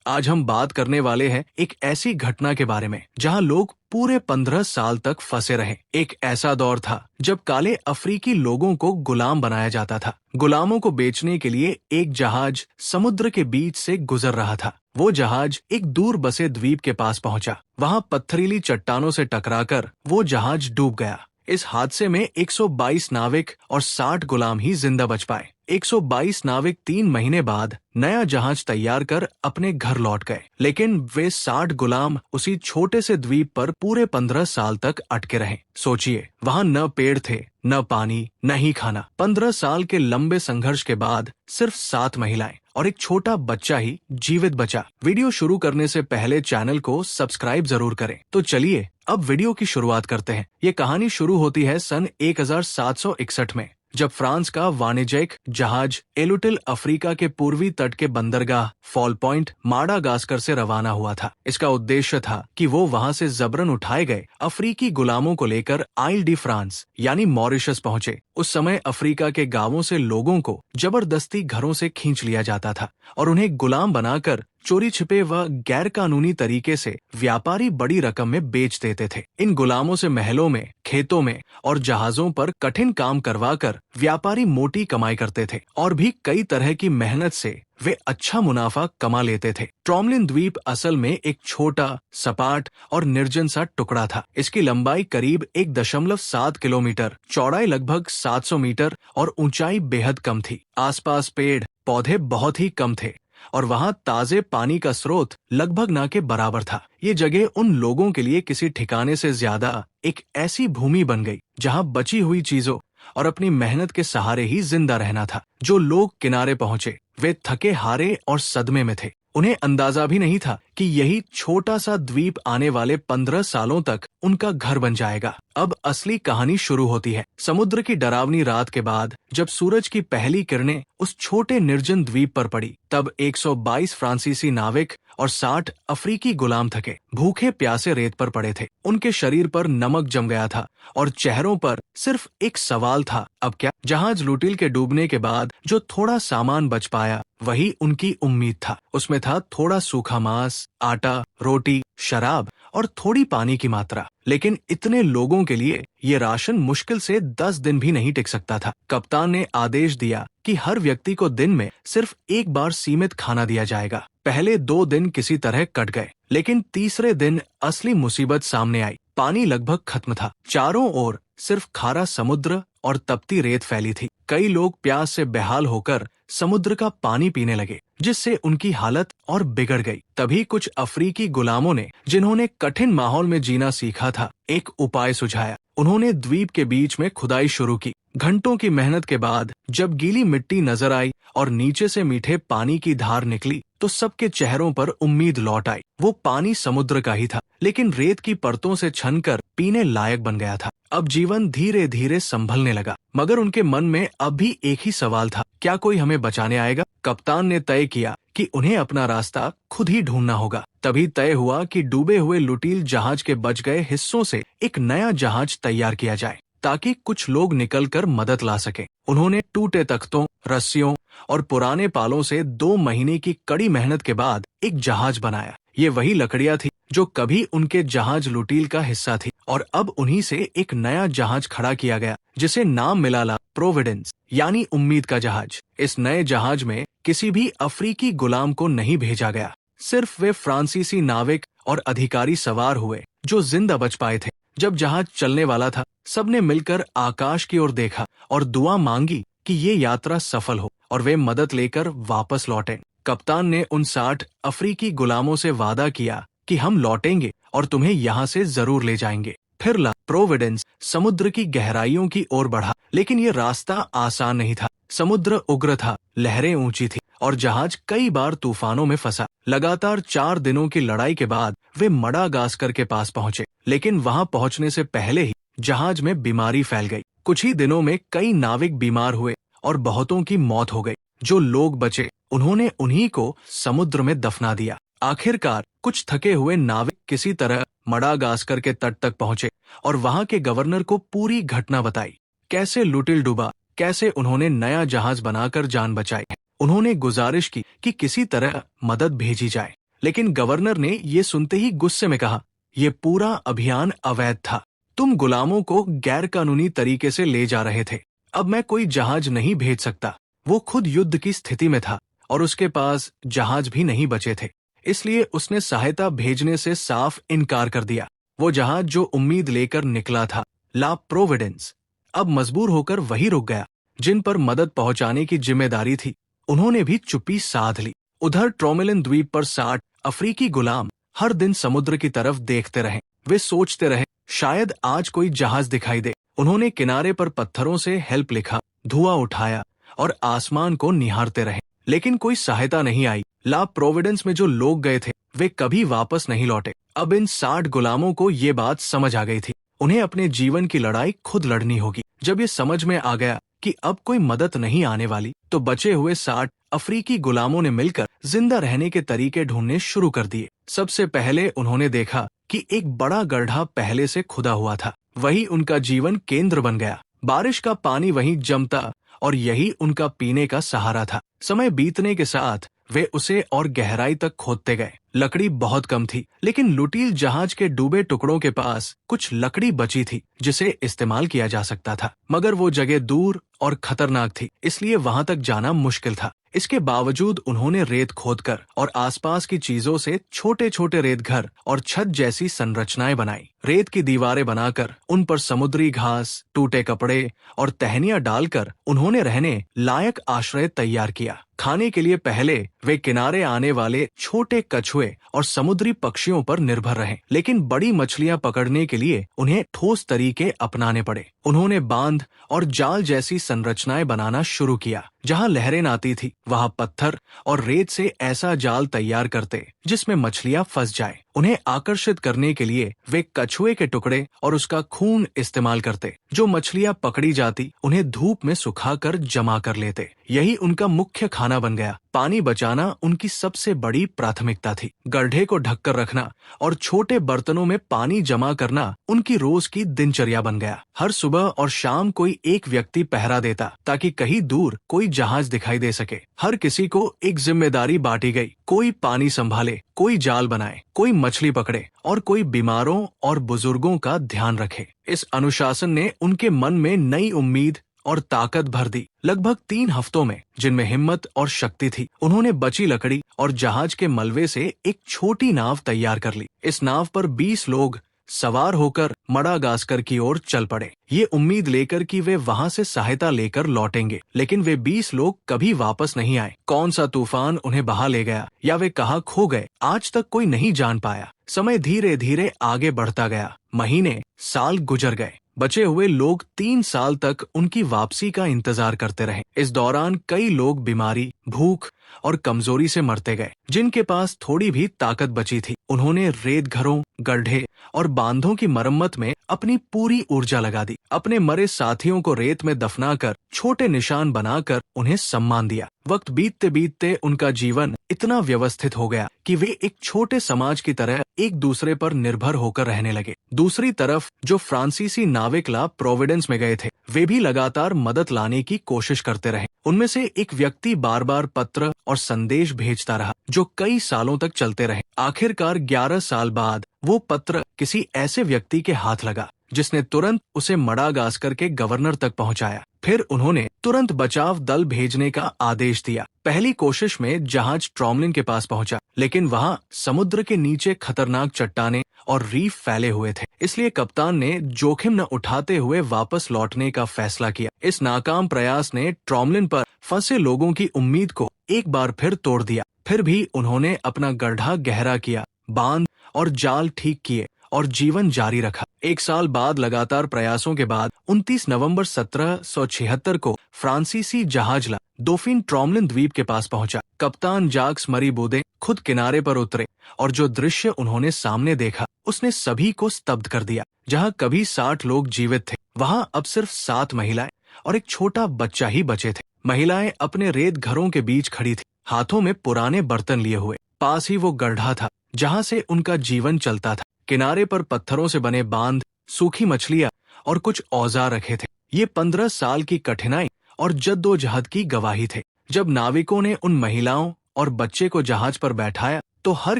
आज हम बात करने वाले हैं एक ऐसी घटना के बारे में जहां लोग पूरे 15 साल तक फंसे रहे। एक ऐसा दौर था जब काले अफ्रीकी लोगों को गुलाम बनाया जाता था। गुलामों को बेचने के लिए एक जहाज समुद्र के बीच से गुजर रहा था। वो जहाज एक दूर बसे द्वीप के पास पहुंचा। वहां पत्थरीली चट्टानों से टकराकर वो जहाज डूब गया। इस हादसे में 122 नाविक और 60 गुलाम ही जिंदा बच पाए। 122 नाविक 3 महीने बाद नया जहाज तैयार कर अपने घर लौट गए, लेकिन वे 60 गुलाम उसी छोटे से द्वीप पर पूरे 15 साल तक अटके रहे। सोचिए, वहाँ न पेड़ थे, न पानी, न ही खाना। 15 साल के लंबे संघर्ष के बाद सिर्फ 7 महिलाएं और एक छोटा बच्चा ही जीवित बचा। वीडियो शुरू करने से पहले चैनल को सब्सक्राइब जरूर करें। तो चलिए अब वीडियो की शुरुआत करते हैं। ये कहानी शुरू होती है सन 1761 में, जब फ्रांस का वाणिज्यिक जहाज एलुटिल अफ्रीका के पूर्वी तट के बंदरगाह फॉल पॉइंट माडागास्कर से रवाना हुआ था। इसका उद्देश्य था कि वो वहां से जबरन उठाए गए अफ्रीकी गुलामों को लेकर आइल डी फ्रांस यानी मॉरिशस पहुंचे। उस समय अफ्रीका के गांवों से लोगों को जबरदस्ती घरों से खींच लिया जाता था और उन्हें गुलाम बनाकर चोरी छिपे व गैर कानूनी तरीके से व्यापारी बड़ी रकम में बेच देते थे। इन गुलामों से महलों में, खेतों में और जहाजों पर कठिन काम करवाकर व्यापारी मोटी कमाई करते थे और भी कई तरह की मेहनत से वे अच्छा मुनाफा कमा लेते थे। ट्रॉमलिन द्वीप असल में एक छोटा, सपाट और निर्जन सा टुकड़ा था। इसकी लंबाई करीब 1.7 किलोमीटर, चौड़ाई लगभग 700 मीटर और ऊंचाई बेहद कम थी। आसपास पेड़ पौधे बहुत ही कम थे और वहां ताजे पानी का स्रोत लगभग ना के बराबर था। ये जगह उन लोगों के लिए किसी ठिकाने से ज्यादा एक ऐसी भूमि बन गई जहां बची हुई चीजों और अपनी मेहनत के सहारे ही जिंदा रहना था। जो लोग किनारे पहुंचे वे थके हारे और सदमे में थे। उन्हें अंदाजा भी नहीं था कि यही छोटा सा द्वीप आने वाले 15 सालों तक उनका घर बन जाएगा। अब असली कहानी शुरू होती है। समुद्र की डरावनी रात के बाद जब सूरज की पहली किरणें उस छोटे निर्जन द्वीप पर पड़ी, तब 122 फ्रांसीसी नाविक और 60 अफ्रीकी गुलाम थके भूखे प्यासे रेत पर पड़े थे। उनके शरीर पर नमक जम गया था और चेहरों पर सिर्फ एक सवाल था, अब क्या? जहाज लुटिल के डूबने के बाद जो थोड़ा सामान बच पाया वही उनकी उम्मीद था। उसमें था थोड़ा सूखा मांस, आटा, रोटी, शराब और थोड़ी पानी की मात्रा। लेकिन इतने लोगों के लिए ये राशन मुश्किल से 10 दिन भी नहीं टिक सकता था। कप्तान ने आदेश दिया कि हर व्यक्ति को दिन में सिर्फ एक बार सीमित खाना दिया जाएगा। पहले 2 दिन किसी तरह कट गए, लेकिन तीसरे दिन असली मुसीबत सामने आई। पानी लगभग खत्म था। चारों ओर सिर्फ खारा समुद्र और तपती रेत फैली थी। कई लोग प्यास से बेहाल होकर समुद्र का पानी पीने लगे, जिससे उनकी हालत और बिगड़ गई। तभी कुछ अफ्रीकी गुलामों ने, जिन्होंने कठिन माहौल में जीना सीखा था, एक उपाय सुझाया। उन्होंने द्वीप के बीच में खुदाई शुरू की। घंटों की मेहनत के बाद जब गीली मिट्टी नजर आई और नीचे से मीठे पानी की धार निकली, तो सबके चेहरों पर उम्मीद लौट आई। वो पानी समुद्र का ही था, लेकिन रेत की परतों से छनकर पीने लायक बन गया था। अब जीवन धीरे धीरे संभलने लगा, मगर उनके मन में अब भी एक ही सवाल था, क्या कोई हमें बचाने आएगा? कप्तान ने तय किया कि उन्हें अपना रास्ता खुद ही ढूंढना होगा। तभी तय हुआ कि डूबे हुए लुटील जहाज के बच गए हिस्सों से एक नया जहाज तैयार किया जाए, ताकि कुछ लोग निकलकर मदद ला सकें। उन्होंने टूटे तख्तों, रस्सियों और पुराने पालों से 2 महीने की कड़ी मेहनत के बाद एक जहाज बनाया। ये वही लकड़ियां थी जो कभी उनके जहाज लुटील का हिस्सा थी, और अब उन्हीं से एक नया जहाज खड़ा किया गया, जिसे नाम मिला प्रोविडेंस यानी उम्मीद का जहाज। इस नए जहाज में किसी भी अफ्रीकी गुलाम को नहीं भेजा गया। सिर्फ वे फ्रांसीसी नाविक और अधिकारी सवार हुए जो जिंदा बच पाए थे। जब जहाज चलने वाला था, सबने मिलकर आकाश की ओर देखा और दुआ मांगी कि ये यात्रा सफल हो और वे मदद लेकर वापस लौटें। कप्तान ने उन 60 अफ्रीकी गुलामों से वादा किया कि हम लौटेंगे और तुम्हें यहाँ से जरूर ले जाएंगे। फिर प्रोविडेंस समुद्र की गहराइयों की ओर बढ़ा, लेकिन ये रास्ता आसान नहीं था। समुद्र उग्र था, लहरें ऊंची थी और जहाज कई बार तूफानों में फंसा। लगातार 4 दिनों की लड़ाई के बाद वे मडागास्कर के पास पहुंचे, लेकिन वहां पहुंचने से पहले ही जहाज में बीमारी फैल गई। कुछ ही दिनों में कई नाविक बीमार हुए और बहुतों की मौत हो गई। जो लोग बचे, उन्होंने उन्हीं को समुद्र में दफना दिया। आखिरकार कुछ थके हुए नाविक किसी तरह मडागास्कर के तट तक पहुंचे और वहां के गवर्नर को पूरी घटना बताई। कैसे लुटिल डूबा, कैसे उन्होंने नया जहाज बनाकर जान बचाई। उन्होंने गुजारिश की कि किसी तरह मदद भेजी जाए, लेकिन गवर्नर ने ये सुनते ही गुस्से में कहा, ये पूरा अभियान अवैध था। तुम गुलामों को गैर कानूनी तरीके से ले जा रहे थे। अब मैं कोई जहाज नहीं भेज सकता। वो खुद युद्ध की स्थिति में था और उसके पास जहाज भी नहीं बचे थे, इसलिए उसने सहायता भेजने से साफ इनकार कर दिया। वो जहाज जो उम्मीद लेकर निकला था, ला प्रोविडेंस, अब मजबूर होकर वही रुक गया। जिन पर मदद पहुंचाने की जिम्मेदारी थी, उन्होंने भी चुप्पी साध ली। उधर ट्रोमेलिन द्वीप पर 60 अफ्रीकी गुलाम हर दिन समुद्र की तरफ देखते रहे। वे सोचते रहे, शायद आज कोई जहाज दिखाई दे। उन्होंने किनारे पर पत्थरों से हेल्प लिखा, धुआं उठाया और आसमान को निहारते रहे, लेकिन कोई सहायता नहीं आई। ला प्रोविडेंस में जो लोग गए थे, वे कभी वापस नहीं लौटे। अब इन 60 गुलामों को ये बात समझ आ गई थी, उन्हें अपने जीवन की लड़ाई खुद लड़नी होगी। जब ये समझ में आ गया कि अब कोई मदद नहीं आने वाली, तो बचे हुए 60 अफ्रीकी गुलामों ने मिलकर जिंदा रहने के तरीके ढूंढने शुरू कर दिए। सबसे पहले उन्होंने देखा कि एक बड़ा गड्ढा पहले से खुदा हुआ था। वही उनका जीवन केंद्र बन गया। बारिश का पानी वहीं जमता और यही उनका पीने का सहारा था। समय बीतने के साथ वे उसे और गहराई तक खोदते गए। लकड़ी बहुत कम थी, लेकिन लुटील जहाज के डूबे टुकड़ों के पास कुछ लकड़ी बची थी जिसे इस्तेमाल किया जा सकता था। मगर वो जगह दूर और खतरनाक थी, इसलिए वहां तक जाना मुश्किल था। इसके बावजूद उन्होंने रेत खोदकर और आसपास की चीजों से छोटे छोटे रेत घर और छत जैसी संरचनाएं बनाई। रेत की दीवारें बनाकर उन पर समुद्री घास, टूटे कपड़े और टहनियां डालकर उन्होंने रहने लायक आश्रय तैयार किया। खाने के लिए पहले वे किनारे आने वाले छोटे कछुए और समुद्री पक्षियों पर निर्भर रहे, लेकिन बड़ी मछलियां पकड़ने के लिए उन्हें ठोस तरीके अपनाने पड़े। उन्होंने बांध और जाल जैसी संरचनाएं बनाना शुरू किया। जहां लहरें आती थी, वहां पत्थर और रेत से ऐसा जाल तैयार करते जिसमें मछलियां फंस जाए। उन्हें आकर्षित करने के लिए वे कछुए के टुकड़े और उसका खून इस्तेमाल करते। जो मछलियां पकड़ी जाती, उन्हें धूप में सुखाकर जमा कर लेते। यही उनका मुख्य खाना बन गया। पानी बचाना उनकी सबसे बड़ी प्राथमिकता थी। गड्ढे को ढककर रखना और छोटे बर्तनों में पानी जमा करना उनकी रोज की दिनचर्या बन गया। हर सुबह और शाम कोई एक व्यक्ति पहरा देता, ताकि कहीं दूर कोई जहाज दिखाई दे सके। हर किसी को एक जिम्मेदारी बांटी गई। कोई पानी संभाले, कोई जाल बनाए, कोई मछली पकड़े और कोई बीमारों और बुजुर्गों का ध्यान रखे। इस अनुशासन ने उनके मन में नई उम्मीद और ताकत भर दी। लगभग 3 हफ्तों में, जिनमें हिम्मत और शक्ति थी, उन्होंने बची लकड़ी और जहाज के मलबे से एक छोटी नाव तैयार कर ली। इस नाव पर 20 लोग सवार होकर मडागास्कर की ओर चल पड़े, ये उम्मीद लेकर कि वे वहां से सहायता लेकर लौटेंगे। लेकिन वे 20 लोग कभी वापस नहीं आए। कौन सा तूफान उन्हें बहा ले गया या वे कहाँ खो गए, आज तक कोई नहीं जान पाया। समय धीरे धीरे आगे बढ़ता गया। महीने, साल गुजर गए। बचे हुए लोग 3 साल तक उनकी वापसी का इंतजार करते रहे। इस दौरान कई लोग बीमारी, भूख और कमजोरी से मरते गए। जिनके पास थोड़ी भी ताकत बची थी, उन्होंने रेत घरों, गड्ढे और बांधों की मरम्मत में अपनी पूरी ऊर्जा लगा दी। अपने मरे साथियों को रेत में दफनाकर छोटे निशान बनाकर उन्हें सम्मान दिया। वक्त बीतते बीतते उनका जीवन इतना व्यवस्थित हो गया कि वे एक छोटे समाज की तरह एक दूसरे पर निर्भर होकर रहने लगे। दूसरी तरफ जो फ्रांसीसी नाविक ला प्रोविडेंस में गए थे, वे भी लगातार मदद लाने की कोशिश करते रहे। उनमें से एक व्यक्ति बार बार पत्र और संदेश भेजता रहा, जो कई सालों तक चलते रहे। आखिरकार 11 साल बाद वो पत्र किसी ऐसे व्यक्ति के हाथ लगा, जिसने तुरंत उसे मडागास्कर के गवर्नर तक पहुंचाया। फिर उन्होंने तुरंत बचाव दल भेजने का आदेश दिया। पहली कोशिश में जहाज ट्रोमलिन के पास पहुंचा, लेकिन वहां समुद्र के नीचे खतरनाक चट्टानें और रीफ फैले हुए थे। इसलिए कप्तान ने जोखिम न उठाते हुए वापस लौटने का फैसला किया। इस नाकाम प्रयास ने ट्रोमलिन पर फंसे लोगों की उम्मीद को एक बार फिर तोड़ दिया। फिर भी उन्होंने अपना गड्ढा गहरा किया, बांध और जाल ठीक किए और जीवन जारी रखा। 1 साल बाद लगातार प्रयासों के बाद 29 नवंबर 1776 को फ्रांसीसी जहाज ला दोफिन ट्रोमलिन द्वीप के पास पहुंचा। कप्तान जाक्स मरीबोदे खुद किनारे पर उतरे और जो दृश्य उन्होंने सामने देखा, उसने सभी को स्तब्ध कर दिया। जहां कभी 60 लोग जीवित थे, वहां अब सिर्फ 7 महिलाएं और एक छोटा बच्चा ही बचे थे। महिलाएं अपने रेत घरों के बीच खड़ी थी, हाथों में पुराने बर्तन लिए हुए। पास ही वो गड्ढा था जहां से उनका जीवन चलता था। किनारे पर पत्थरों से बने बांध, सूखी मछलियां और कुछ औजार रखे थे। ये 15 साल की कठिनाई और जद्दोजहद की गवाही थे। जब नाविकों ने उन महिलाओं और बच्चे को जहाज पर बैठाया, तो हर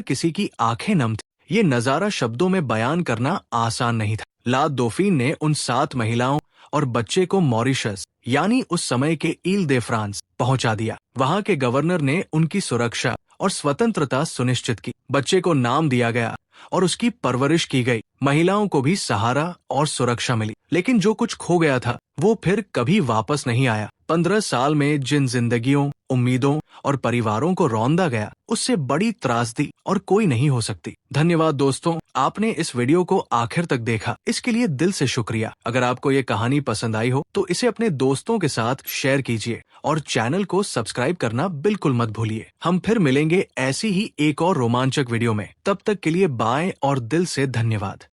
किसी की आंखें नम थी। ये नजारा शब्दों में बयान करना आसान नहीं था। ला दोफीन ने उन 7 महिलाओं और बच्चे को मॉरिशस यानी उस समय के इल दे फ्रांस पहुंचा दिया। वहां के गवर्नर ने उनकी सुरक्षा और स्वतंत्रता सुनिश्चित की। बच्चे को नाम दिया गया और उसकी परवरिश की गई। महिलाओं को भी सहारा और सुरक्षा मिली। लेकिन जो कुछ खो गया था वो फिर कभी वापस नहीं आया। 15 साल में जिन जिंदगियों, उम्मीदों और परिवारों को रौंदा गया, उससे बड़ी त्रासदी और कोई नहीं हो सकती। धन्यवाद दोस्तों, आपने इस वीडियो को आखिर तक देखा, इसके लिए दिल से शुक्रिया। अगर आपको ये कहानी पसंद आई हो तो इसे अपने दोस्तों के साथ शेयर कीजिए और चैनल को सब्सक्राइब करना बिल्कुल मत भूलिए। हम फिर मिलेंगे ऐसी ही एक और रोमांचक वीडियो में। तब तक के लिए बाय और दिल से धन्यवाद।